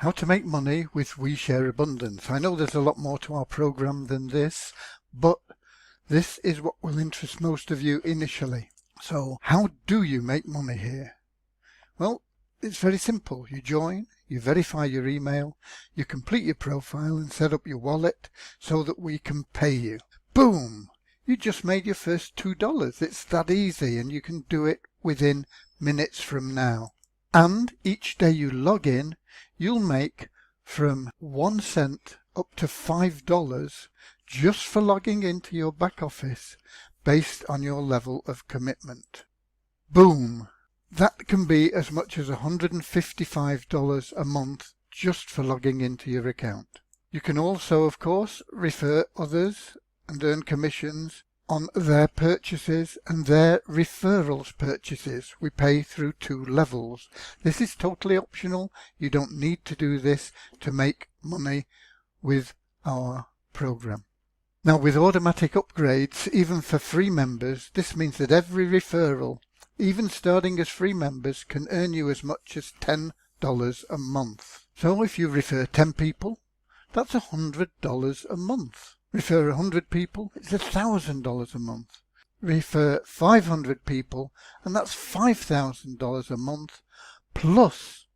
How to make money with Weshareabundance. I know there's a lot more to our program than this, but this is what will interest most of you initially. So how do you make money here? Well, it's very simple. You join, you verify your email, you complete your profile and set up your wallet so that we can pay you. Boom! You just made your first $2. It's that easy, and you can do it within minutes from now. And each day you log in, you'll make from 1 cent up to $5 just for logging into your back office based on your level of commitment. Boom! That can be as much as $155 a month just for logging into your account. You can also, of course, refer others and earn commissions on their purchases and their referrals purchases. We pay through 2 levels. This is totally optional. You don't need to do this to make money with our program. Now, with automatic upgrades, even for free members, this means that every referral, even starting as free members, can earn you as much as $10 a month. So if you refer 10 people, that's $100 a month. Refer 100 people, it's $1,000 a month. Refer 500 people, and that's $5,000 a month. Plus,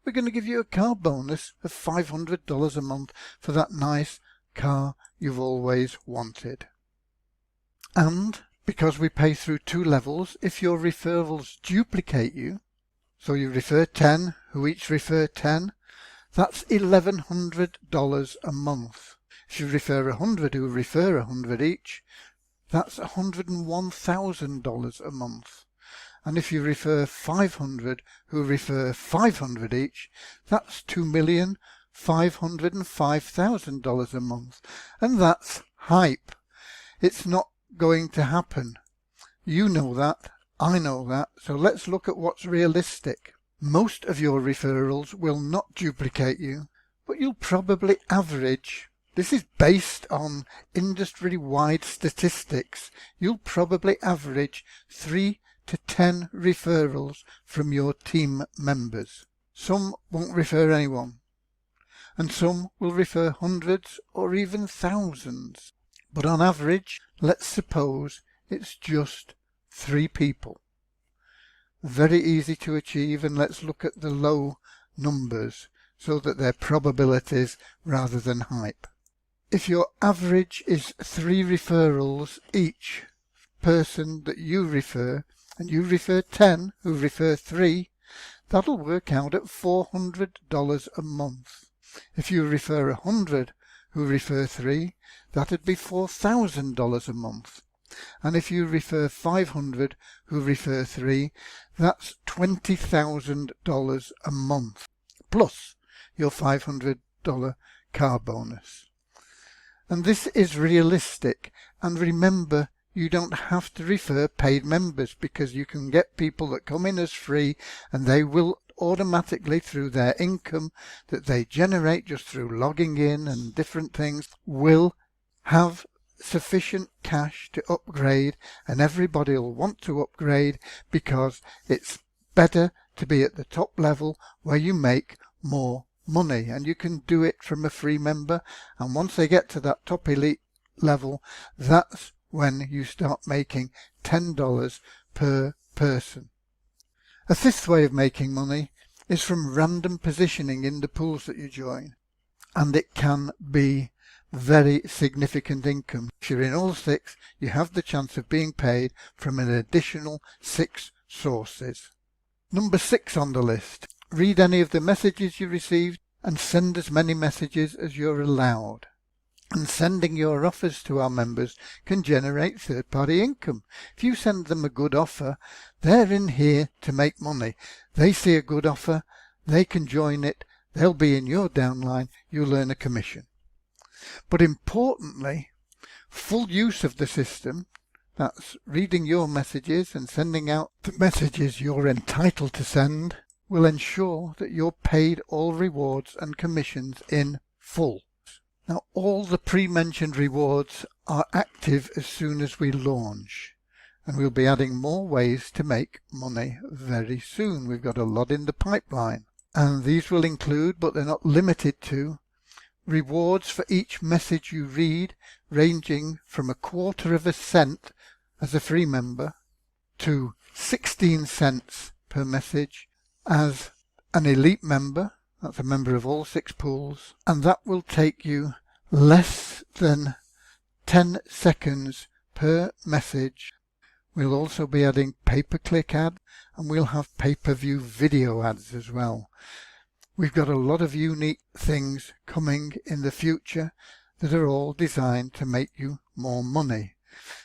we're going to give you a car bonus of $500 a month for that nice car you've always wanted. And because we pay through 2 levels, if your referrals duplicate you, so you refer 10 who each refer 10, that's $1,100 a month. If you refer 100 who refer 100 each, that's $101,000 a month. And if you refer 500 who refer 500 each, that's $2,505,000 a month. And that's hype. It's not going to happen. You know that, I know that, so let's look at what's realistic. Most of your referrals will not duplicate you, but you'll probably average. This is based on industry-wide statistics. You'll probably average 3 to 10 referrals from your team members. Some won't refer anyone, and some will refer hundreds or even thousands. But on average, let's suppose it's just 3 people. Very easy to achieve, and let's look at the low numbers so that they're probabilities rather than hype. If your average is 3 referrals each person that you refer, and you refer 10 who refer 3, that'll work out at $400 a month. If you refer 100 who refer 3, that'd be $4,000 a month. And if you refer 500 who refer 3, that's $20,000 a month, plus your $500 car bonus. And this is realistic, and remember, you don't have to refer paid members, because you can get people that come in as free, and they will automatically, through their income that they generate just through logging in and different things, will have sufficient cash to upgrade, and everybody will want to upgrade because it's better to be at the top level where you make more money, and you can do it from a free member. And once they get to that top elite level, that's when you start making $10 per person. A 5th way of making money is from random positioning in the pools that you join, and it can be very significant income. If you're in all 6, you have the chance of being paid from an additional 6 sources. Number 6 on the list. Read any of the messages you received and send as many messages as you're allowed. And sending your offers to our members can generate third-party income. If you send them a good offer, they're in here to make money. They see a good offer, they can join it, they'll be in your downline, you'll earn a commission. But importantly, full use of the system, that's reading your messages and sending out the messages you're entitled to send, will ensure that you're paid all rewards and commissions in full. Now, all the pre-mentioned rewards are active as soon as we launch, and we'll be adding more ways to make money very soon. We've got a lot in the pipeline. And these will include, but they're not limited to, rewards for each message you read, ranging from 1/4 cent as a free member to 16 cents per message as an elite member. That's a member of all 6 pools, and that will take you less than 10 seconds per message. We'll also be adding pay-per-click ads, and we'll have pay-per-view video ads as well. We've got a lot of unique things coming in the future that are all designed to make you more money.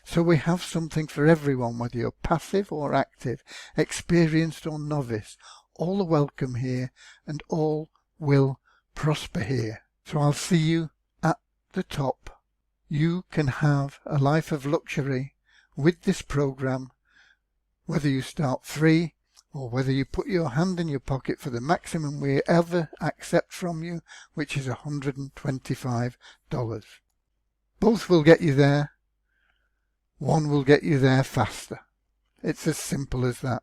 So we have something for everyone, whether you're passive or active, experienced or novice. All are welcome here, and all will prosper here. So I'll see you at the top. You can have a life of luxury with this program, whether you start free or whether you put your hand in your pocket for the maximum we ever accept from you, which is $125. Both will get you there. One will get you there faster. It's as simple as that.